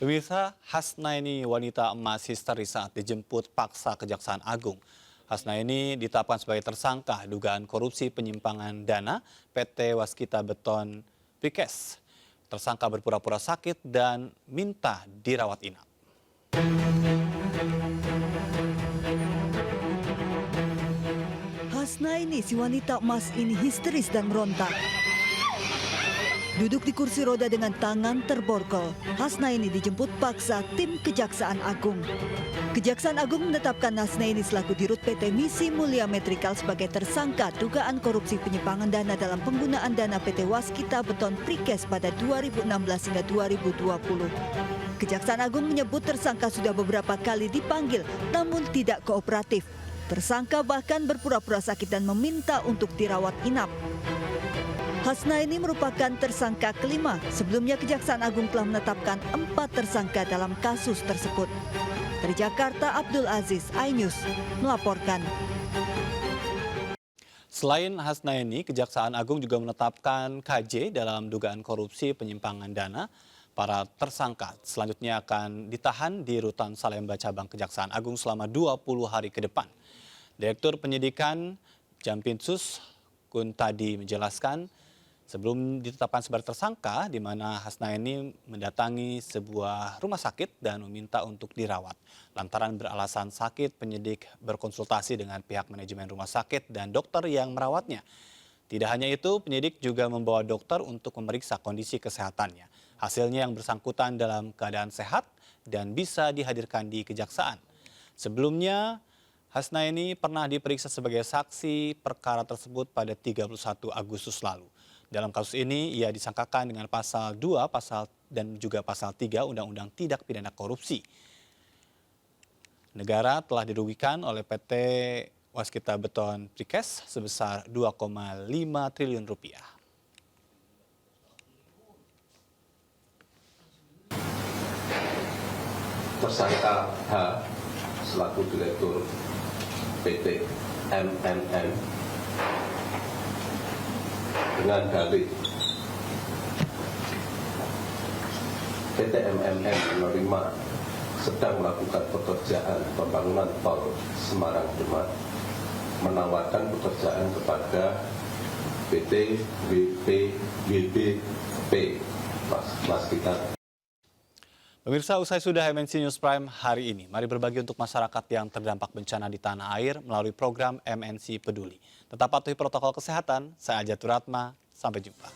Pemirsa, Hasnaini wanita emas histeris saat dijemput paksa Kejaksaan Agung. Hasnaini ditetapkan sebagai tersangka dugaan korupsi penyimpangan dana PT Waskita Beton Prekes. Tersangka berpura-pura sakit dan minta dirawat inap. Hasnaini, si wanita emas ini histeris dan meronta. Duduk di kursi roda dengan tangan terborgol, Hasnaini dijemput paksa tim Kejaksaan Agung. Kejaksaan Agung menetapkan Hasnaini selaku Dirut PT Misi Mulia Metrikal sebagai tersangka dugaan korupsi penyimpangan dana dalam penggunaan dana PT Waskita Beton Prekes pada 2016 hingga 2020. Kejaksaan Agung menyebut tersangka sudah beberapa kali dipanggil namun tidak kooperatif. Tersangka bahkan berpura-pura sakit dan meminta untuk dirawat inap. Hasnaini merupakan tersangka kelima. Sebelumnya Kejaksaan Agung telah menetapkan 4 tersangka dalam kasus tersebut. Dari Jakarta, Abdul Aziz, iNews melaporkan. Selain Hasnaini, Kejaksaan Agung juga menetapkan KJ dalam dugaan korupsi penyimpangan dana. Para tersangka selanjutnya akan ditahan di Rutan Salemba Cabang Kejaksaan Agung selama 20 hari ke depan. Direktur Penyidikan Jampinsus Kuntadi menjelaskan, sebelum ditetapkan sebagai tersangka, di mana Hasnaini mendatangi sebuah rumah sakit dan meminta untuk dirawat. Lantaran beralasan sakit, penyidik berkonsultasi dengan pihak manajemen rumah sakit dan dokter yang merawatnya. Tidak hanya itu, penyidik juga membawa dokter untuk memeriksa kondisi kesehatannya. Hasilnya yang bersangkutan dalam keadaan sehat dan bisa dihadirkan di kejaksaan. Sebelumnya, Hasnaini pernah diperiksa sebagai saksi perkara tersebut pada 31 Agustus lalu. Dalam kasus ini, ia disangkakan dengan pasal 2 dan juga pasal 3 Undang-Undang Tindak Pidana Korupsi. Negara telah dirugikan oleh PT Waskita Beton Prekes sebesar 2,5 triliun rupiah. Tersangka H selaku Direktur PT MMM dengan dalih PT MMM menerima sedang melakukan pekerjaan pembangunan tol Semarang-Demak, menawarkan pekerjaan kepada PT WBP Waskita. Pemirsa, usai sudah MNC News Prime hari ini. Mari berbagi untuk masyarakat yang terdampak bencana di tanah air melalui program MNC Peduli. Tetap patuhi protokol kesehatan. Saya Ajatur Ratma. Sampai jumpa.